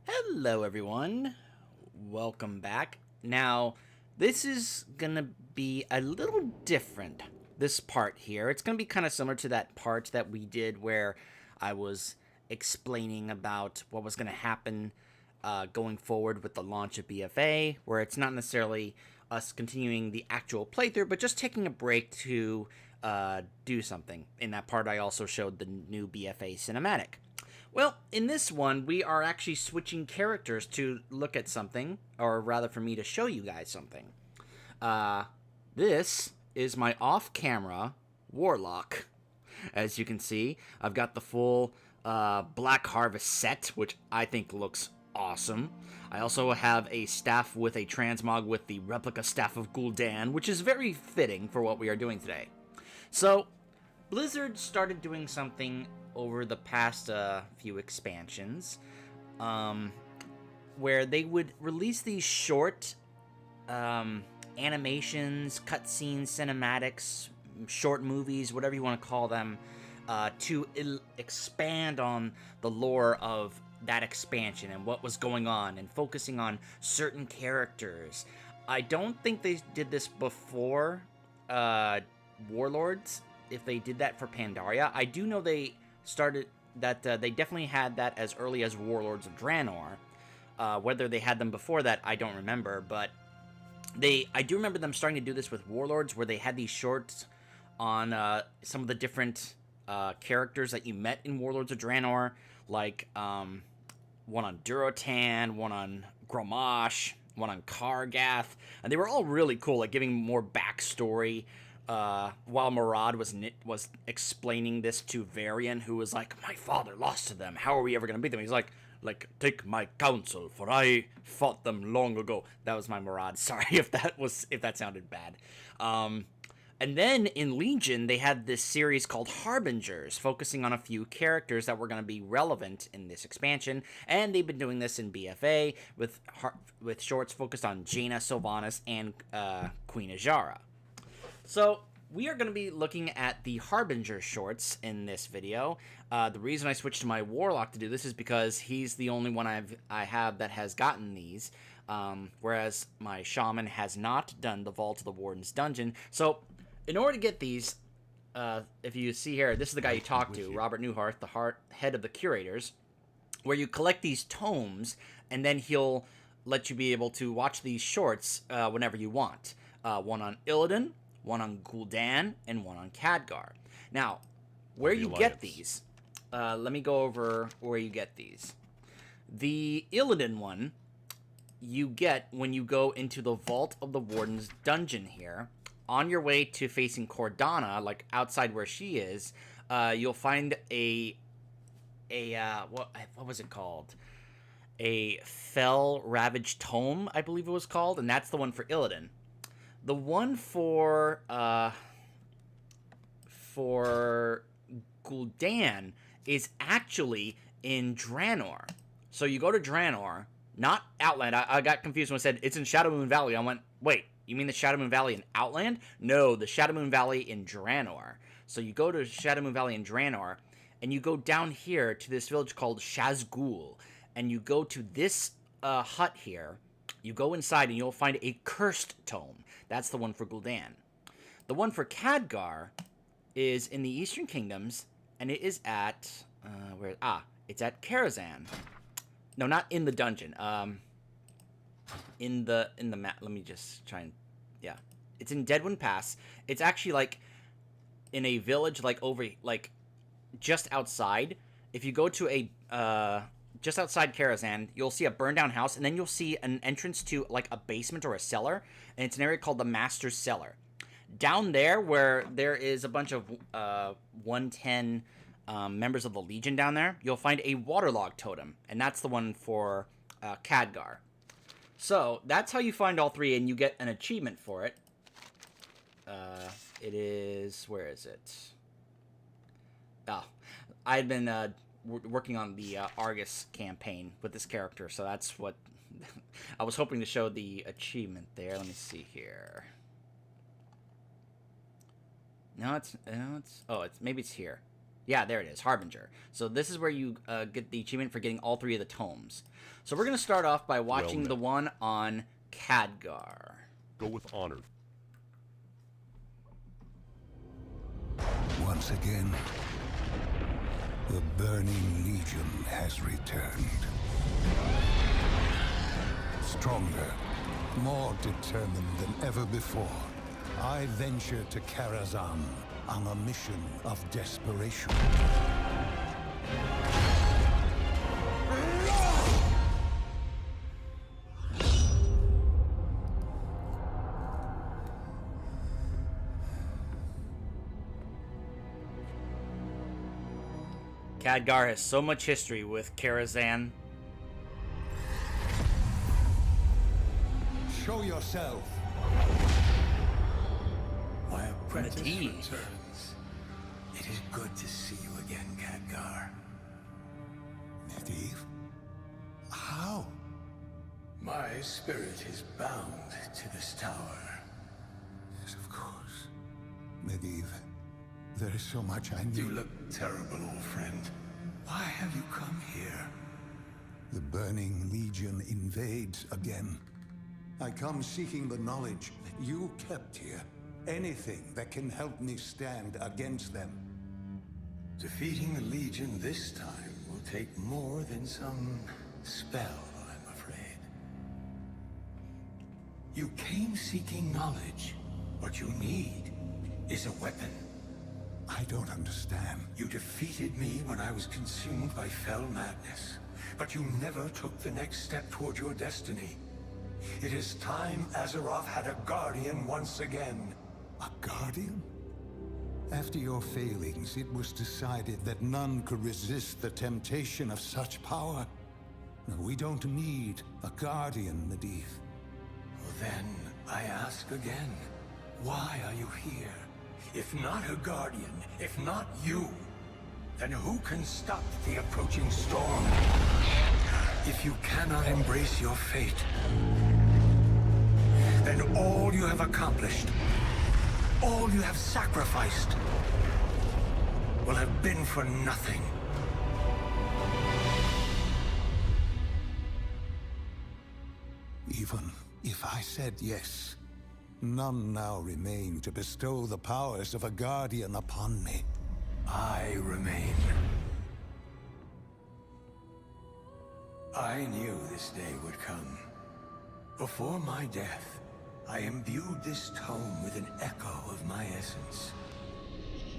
Hello, everyone. Welcome back. Now, this is gonna be a little different. This part here, it's gonna be kind of similar to that part that we did where I was explaining about what was gonna happen going forward with the launch of BFA, where it's not necessarily us continuing the actual playthrough, but just taking a break to do something. In that part, I also showed the new BFA cinematic. Well, in this one, we are actually switching characters to look at something, or rather for me to show you guys something. This is my off-camera Warlock. As you can see, I've got the full Black Harvest set, which I think looks awesome. I also have a staff with a transmog with the replica staff of Gul'dan, which is very fitting for what we are doing today. So, Blizzard started doing something over the past few expansions, where they would release these short animations, cutscenes, cinematics, short movies, whatever you want to call them, to expand on the lore of that expansion and what was going on, and focusing on certain characters. I don't think they did this before Warlords, if they did that for Pandaria. I do know they started that they definitely had that as early as Warlords of Draenor. Whether they had them before that, I don't remember, but I do remember them starting to do this with Warlords, where they had these shorts on some of the different characters that you met in Warlords of Draenor, like one on Durotan, one on Grommash, one on Kargath, and they were all really cool, like giving more backstory. While Murad was explaining this to Varian, who was like, "My father lost to them. How are we ever going to beat them?" He's like, "Take my counsel, for I fought them long ago." That was my Murad. Sorry if that sounded bad. And then in Legion, they had this series called Harbingers, focusing on a few characters that were going to be relevant in this expansion. And they've been doing this in BFA with shorts focused on Jaina, Sylvanas, and Queen Ajara. So, we are going to be looking at the Harbinger shorts in this video. The reason I switched to my Warlock to do this is because he's the only one I have that has gotten these, whereas my Shaman has not done the Vault of the Warden's Dungeon. So, in order to get these, if you see here, this is the guy you talk to, Robert Newhart, the head of the Curators, where you collect these tomes, and then he'll let you be able to watch these shorts whenever you want. One on Illidan, one on Gul'dan, and one on Khadgar. Now, where you get these, let me go over where you get these. The Illidan one, you get when you go into the Vault of the Warden's Dungeon here. On your way to facing Cordana, like outside where she is, you'll find what was it called? A Fell Ravaged Tome, I believe it was called, and that's the one for Illidan. The one for Gul'dan is actually in Draenor. So you go to Draenor, not Outland. I got confused when I said it's in Shadowmoon Valley. I went, wait, you mean the Shadowmoon Valley in Outland? No, the Shadowmoon Valley in Draenor. So you go to Shadowmoon Valley in Draenor, and you go down here to this village called Shazgul, and you go to this hut here. You go inside and you'll find a cursed tome. That's the one for Gul'dan. The one for Khadgar is in the Eastern Kingdoms, and it is at it's at Karazhan. No, not in the dungeon. In the map. Let me just try and it's in Deadwind Pass. It's actually like in a village, like just outside. If you go to a just outside Karazhan, you'll see a burned down house, and then you'll see an entrance to like a basement or a cellar, and it's an area called the Master's Cellar. Down there, where there is a bunch of 110 members of the Legion down there, you'll find a waterlog totem, and that's the one for Khadgar. So that's how you find all three, and you get an achievement for it. It is, where is it? Oh, I've been working on the Argus campaign with this character, so that's what I was hoping to show the achievement there. Let me see here. No, maybe it's here. Yeah, there it is, Harbinger. So this is where you get the achievement for getting all 3 of the tomes. So we're going to start off by watching the one on Khadgar. Go with honor. Once again, the Burning Legion has returned. Stronger, more determined than ever before. I venture to Karazhan on a mission of desperation. Khadgar has so much history with Karazhan. Show yourself. My apprentice Medivh. returns. It is good to see you again, Khadgar. Medivh? How? My spirit is bound to this tower. Yes, of course. Medivh, there is so much I need. You look terrible, old friend. Why have you come here? The Burning Legion invades again. I come seeking the knowledge that you kept here. Anything that can help me stand against them. Defeating the Legion this time will take more than some spell, I'm afraid. You came seeking knowledge. What you need is a weapon. I don't understand. You defeated me when I was consumed by fell madness, but you never took the next step toward your destiny. It is time Azeroth had a guardian once again. A guardian? After your failings, it was decided that none could resist the temptation of such power. No, we don't need a guardian, Medivh. Well, then, I ask again, why are you here? If not a guardian, if not you, then who can stop the approaching storm? If you cannot embrace your fate, then all you have accomplished, all you have sacrificed, will have been for nothing. Even if I said yes, none now remain to bestow the powers of a guardian upon me. I remain. I knew this day would come. Before my death, I imbued this tome with an echo of my essence.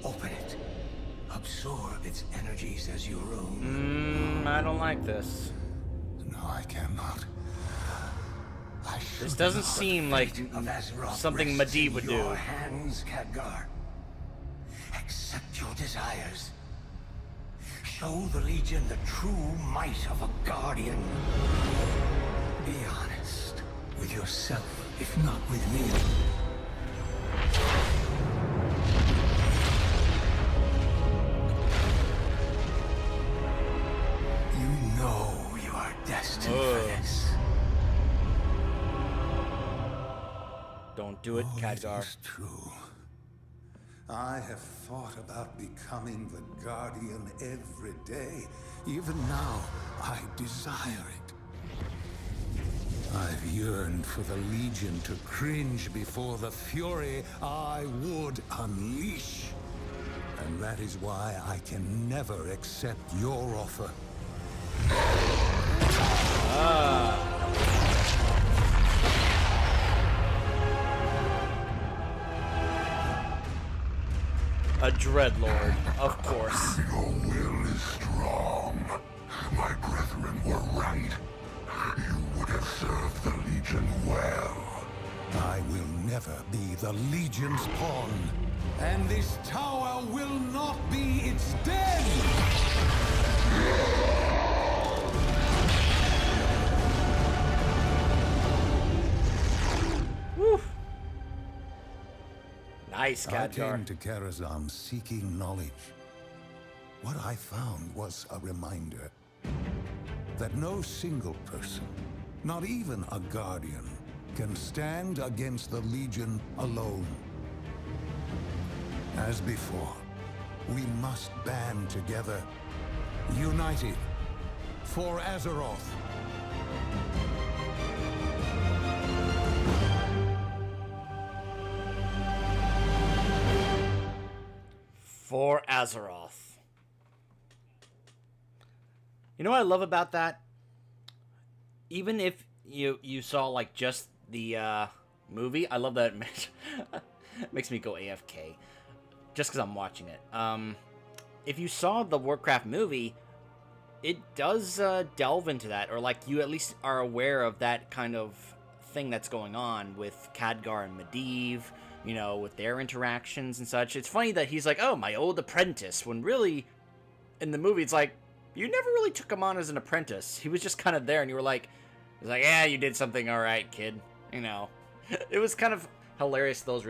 Open it. Absorb its energies as your own. I don't like this. No, I cannot. This doesn't seem like something Medivh would do. Your hands, Khadgar. Accept your desires. Show the Legion the true might of a guardian. Be honest with yourself, if not with me. You know you are destined for this. Don't do it, Khadgar. It is true. I have thought about becoming the Guardian every day. Even now, I desire it. I've yearned for the Legion to cringe before the fury I would unleash. And that is why I can never accept your offer. A Dreadlord, of course. Your will is strong. My brethren were right. You would have served the Legion well. I will never be the Legion's pawn. And this tower will not be its den! Woo. Nice, I Khadgar. came to Karazhan seeking knowledge. What I found was a reminder that no single person, not even a guardian, can stand against the Legion alone. As before, We must band together, united, for Azeroth. For Azeroth. You know what I love about that? Even if you saw like just the movie, I love that it makes me go AFK just because I'm watching it. If you saw the Warcraft movie, it does delve into that, or like you at least are aware of that kind of thing that's going on with Khadgar and Medivh, you know, with their interactions and such. It's funny that he's like, oh, my old apprentice, when really in the movie it's like, you never really took him on as an apprentice. He was just kind of there, and you were like, it's like, yeah, you did something all right, kid. You know, it was kind of hilarious, those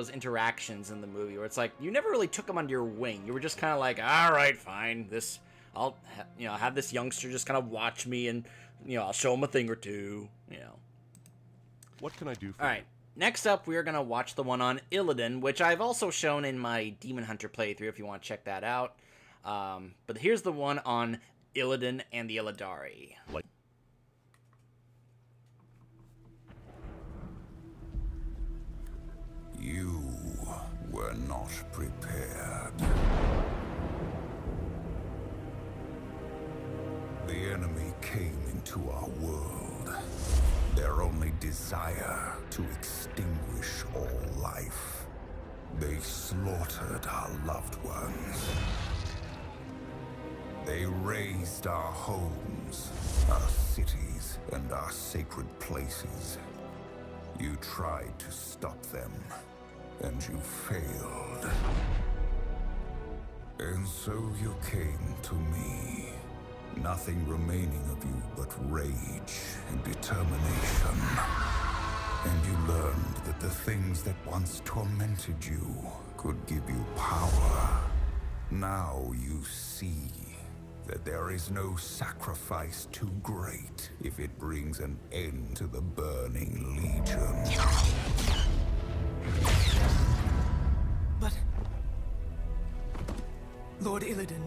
interactions in the movie, where it's like, you never really took him under your wing. You were just kind of like, all right, fine, I'll have this youngster just kind of watch me, and, you know, I'll show him a thing or two, you know. What can I do for you? All right, next up, we are going to watch the one on Illidan, which I've also shown in my Demon Hunter playthrough, if you want to check that out. But here's the one on Illidan and the Illidari. You were not prepared. The enemy came into our world. Their only desire to extinguish all life. They slaughtered our loved ones. They razed our homes, our cities, and our sacred places. You tried to stop them, and you failed. And so you came to me. Nothing remaining of you but rage and determination. And you learned that the things that once tormented you could give you power. Now you see that there is no sacrifice too great if it brings an end to the burning legion. But... Lord Illidan...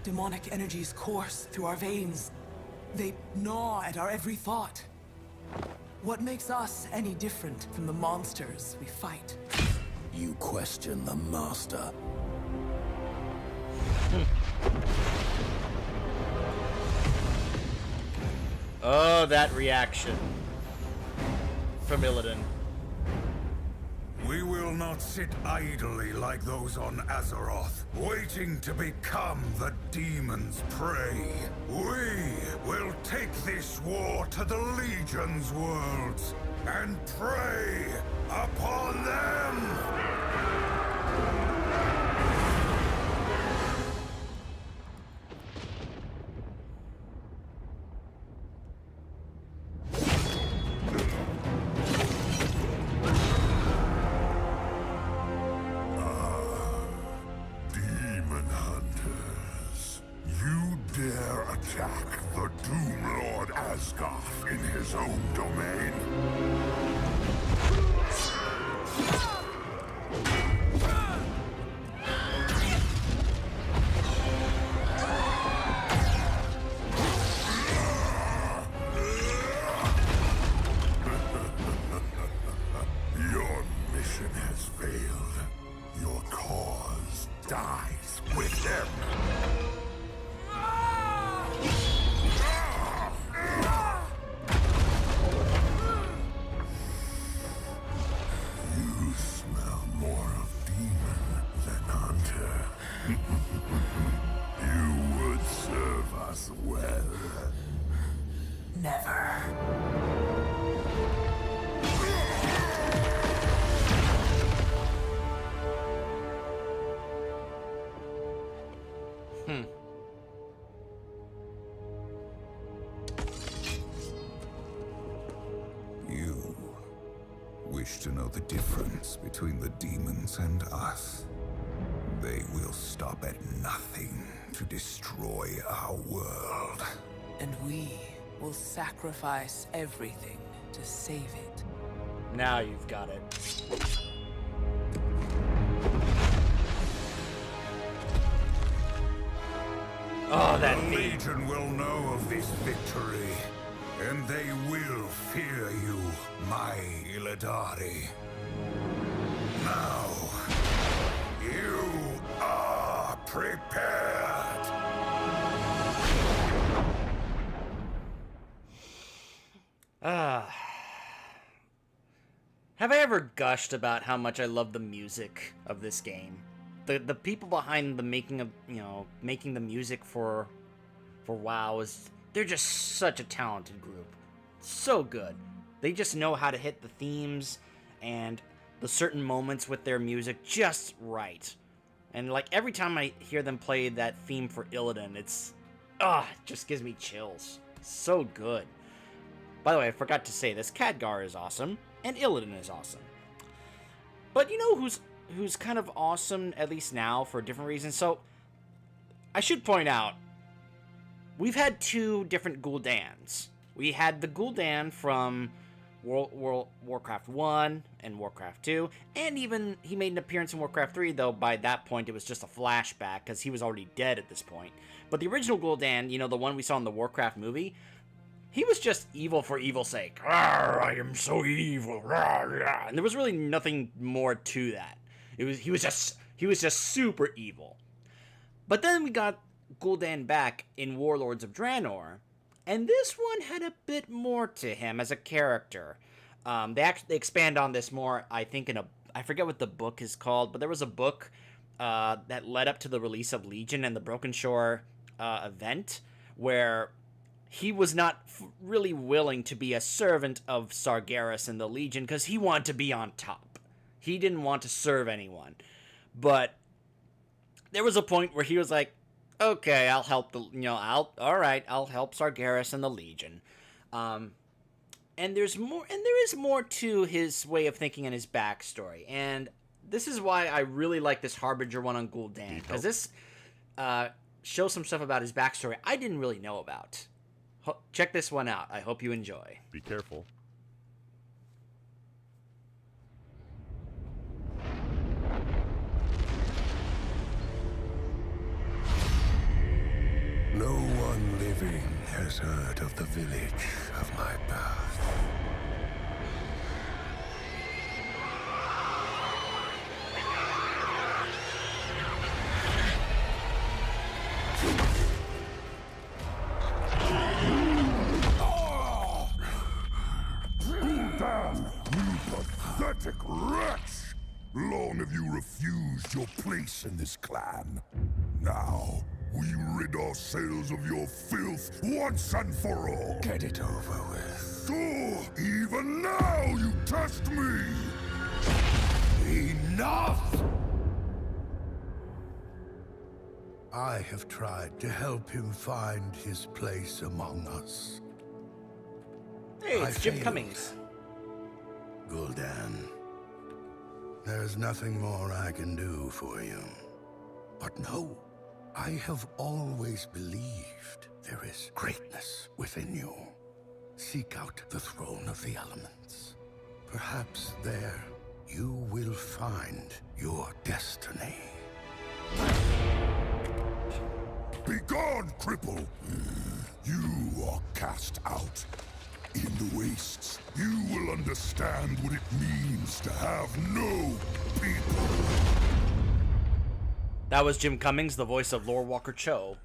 demonic energies course through our veins. They gnaw at our every thought. What makes us any different from the monsters we fight? You question the Master. Oh, that reaction from Illidan. We will not sit idly like those on Azeroth, waiting to become the demon's prey. We will take this war to the Legion's worlds and prey upon them! In his own domain. Your mission has failed. Your cause dies with them. You wish to know the difference between the demons and us. They will stop at nothing to destroy our world. And we will sacrifice everything to save it. Now you've got it. Oh, that The theme. Legion will know of this victory, and they will fear you, my Illidari. Now, you are prepared. Have I ever gushed about how much I love the music of this game? The people behind the making of making the music for WoW they're just such a talented group. So good. They just know how to hit the themes and the certain moments with their music just right. And like every time I hear them play that theme for Illidan, it just gives me chills. So good. By the way, I forgot to say this, Khadgar is awesome, and Illidan is awesome. But you know who's kind of awesome, at least now, for different reasons? So, I should point out, we've had two different Guldans. We had the Guldan from World Warcraft 1 and Warcraft 2, and even he made an appearance in Warcraft 3, though by that point it was just a flashback, because he was already dead at this point. But the original Guldan, the one we saw in the Warcraft movie, he was just evil for evil's sake. I am so evil. And there was really nothing more to that. He was just super evil. But then we got Gul'dan back in Warlords of Draenor, and this one had a bit more to him as a character. They expand on this more, I think, I forget what the book is called, but there was a book that led up to the release of Legion and the Broken Shore event, where he was not really willing to be a servant of Sargeras and the Legion because he wanted to be on top. He didn't want to serve anyone. But there was a point where he was like, okay, I'll help I'll help Sargeras and the Legion. And there is more to his way of thinking and his backstory. And this is why I really like this Harbinger one on Gul'dan, because this shows some stuff about his backstory I didn't really know about. Check this one out. I hope you enjoy. Be careful. No one living has heard of the village of my path. Damn, you pathetic wretch! Long have you refused your place in this clan. Now, we rid ourselves of your filth once and for all. Get it over with. So, even now you test me! Enough! I have tried to help him find his place among us. Hey, it's I Jim failed. Cummings. Gul'dan, there's nothing more I can do for you. But no, I have always believed there is greatness within you. Seek out the throne of the elements. Perhaps there you will find your destiny. Begone, cripple! You are cast out. In the wastes, you will understand what it means to have no people. That was Jim Cummings, the voice of Lord Walker Cho.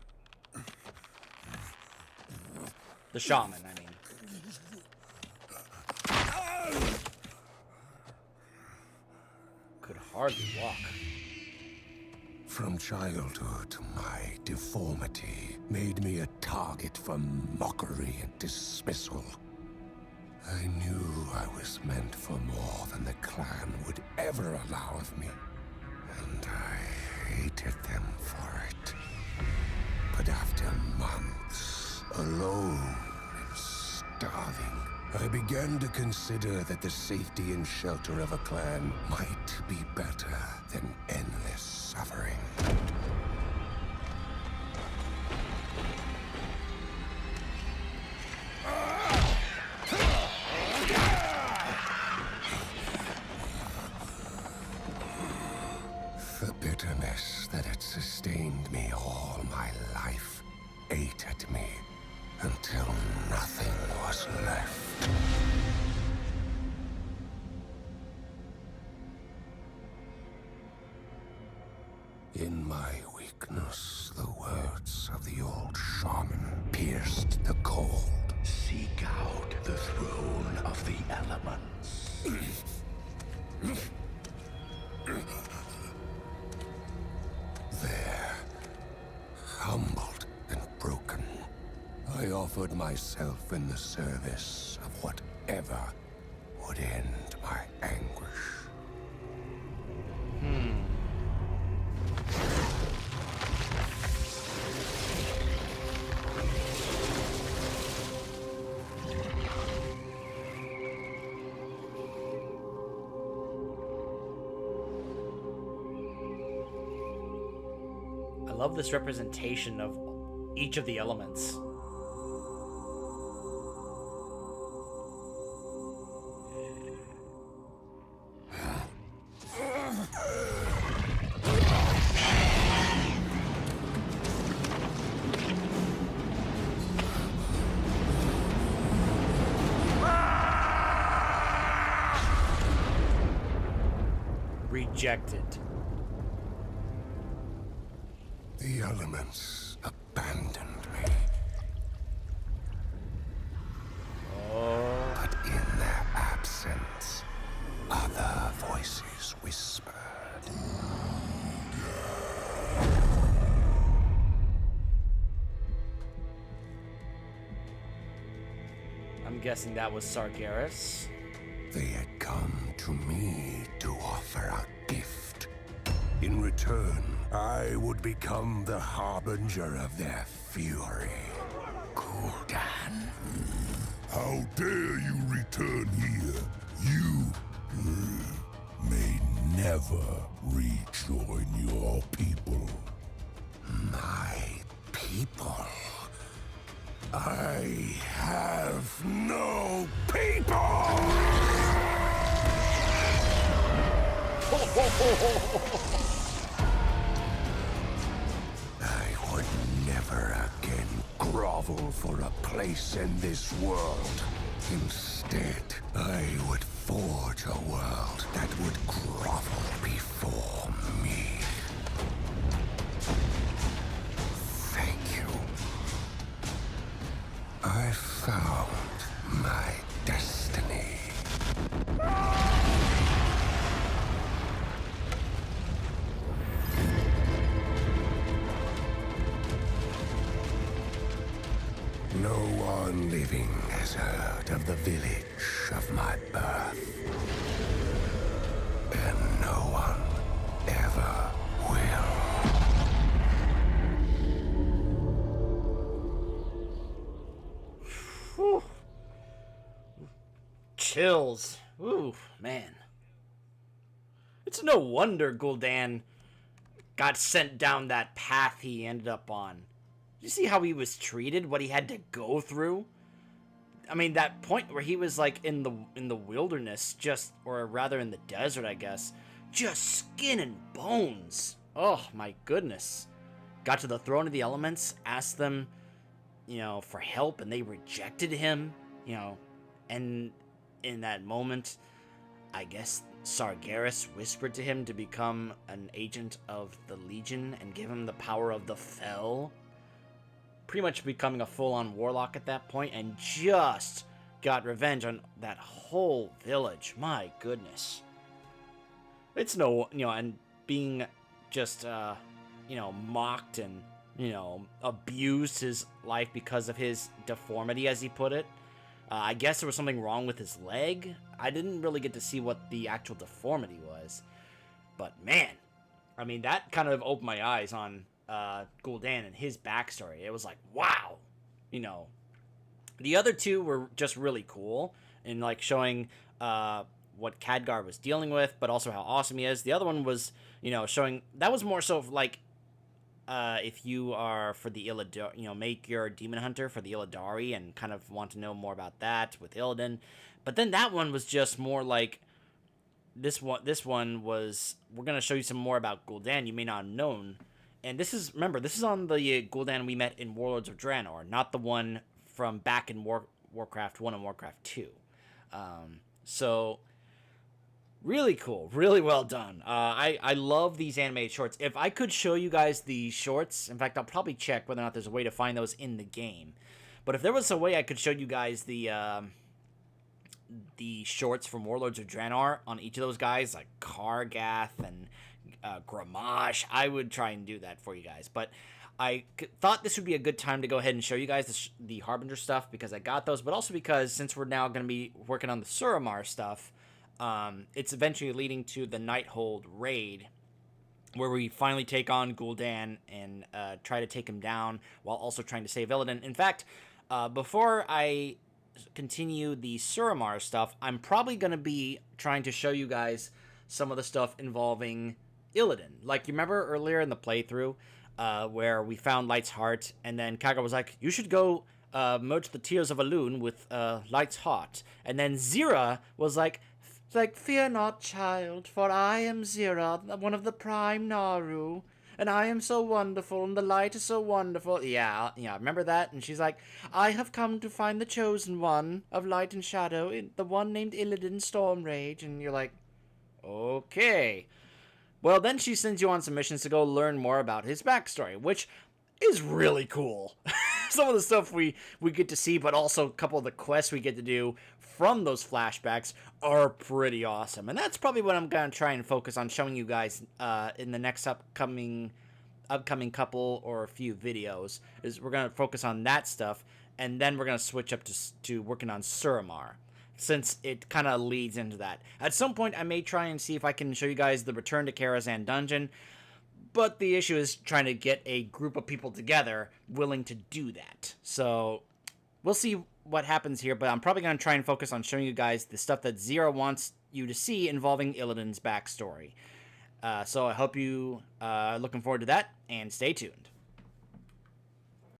The shaman, I mean. Could hardly walk. From childhood, my deformity made me a target for mockery and dismissal. I knew I was meant for more than the clan would ever allow of me, and I hated them for it. But after months, alone and starving, I began to consider that the safety and shelter of a clan might be better than endless suffering. The bitterness that had sustained me all my life pierced the cold. Seek out the throne of the elements. There, humbled and broken, I offered myself in the service of whatever would end my anguish. I love this representation of each of the elements. Rejected. The elements abandoned me. But in their absence, other voices whispered. I'm guessing that was Sargeras. They had come to me to offer a gift. In return, I would become the harbinger of their fury. Gul'dan. How dare you return here? You may never rejoin your people. My people? I have no people! I would never again grovel for a place in this world. Instead, I would forge a world that would grovel before me. Thank you. I found my destiny. No one living has heard of the village of my birth. And no one ever will. Whew. Chills. Ooh, man. It's no wonder Gul'dan got sent down that path he ended up on. You see how he was treated? What he had to go through? I mean, that point where he was like in the wilderness, just, or rather in the desert, I guess, just skin and bones. Oh my goodness. Got to the throne of the elements, asked them, for help, and they rejected him, and in that moment, I guess Sargeras whispered to him to become an agent of the Legion and give him the power of the Fel. Pretty much becoming a full-on warlock at that point, and just got revenge on that whole village. My goodness. It's no, and being just, mocked and, abused his life because of his deformity, as he put it. I guess there was something wrong with his leg. I didn't really get to see what the actual deformity was. But, man, I mean, that kind of opened my eyes on Gul'dan and his backstory. It was like, wow. The other two were just really cool in, like, showing what Khadgar was dealing with, but also how awesome he is. The other one was, showing, that was more so of, like, if you are for the Illidan, make your demon hunter for the Illidari and kind of want to know more about that with Illidan. But then that one was just more like, this one was, we're going to show you some more about Gul'dan you may not have known. And this is, remember, this is on the Gul'dan we met in Warlords of Draenor, not the one from back in Warcraft 1 and Warcraft 2. So Really cool. Really well done. I love these animated shorts. If I could show you guys the shorts, in fact, I'll probably check whether or not there's a way to find those in the game. But if there was a way I could show you guys the shorts from Warlords of Draenor on each of those guys, like Kargath and Gramash, I would try and do that for you guys. But I thought this would be a good time to go ahead and show you guys the Harbinger stuff because I got those, but also because since we're now going to be working on the Suramar stuff, it's eventually leading to the Nighthold raid, where we finally take on Gul'dan and try to take him down while also trying to save Illidan. In fact, before I continue the Suramar stuff, I'm probably going to be trying to show you guys some of the stuff involving Illidan. Like, you remember earlier in the playthrough where we found Light's heart, and then Khadgar was like, you should go merge the Tears of Elune with Light's heart. And then Zira was like, fear not, child, for I am Zira, one of the prime Naru, and I am so wonderful, and the light is so wonderful. Yeah, remember that? And she's like, I have come to find the chosen one of light and shadow, the one named Illidan Stormrage. And you're like, okay. Well, then she sends you on some missions to go learn more about his backstory, which is really cool. Some of the stuff we get to see, but also a couple of the quests we get to do from those flashbacks are pretty awesome. And that's probably what I'm going to try and focus on showing you guys in the next upcoming couple or a few videos. Is we're going to focus on that stuff, and then we're going to switch up to working on Suramar, since it kind of leads into that. At some point, I may try and see if I can show you guys the Return to Karazhan dungeon, but the issue is trying to get a group of people together willing to do that. So we'll see what happens here, but I'm probably going to try and focus on showing you guys the stuff that Zira wants you to see involving Illidan's backstory. So I hope you are looking forward to that, and stay tuned.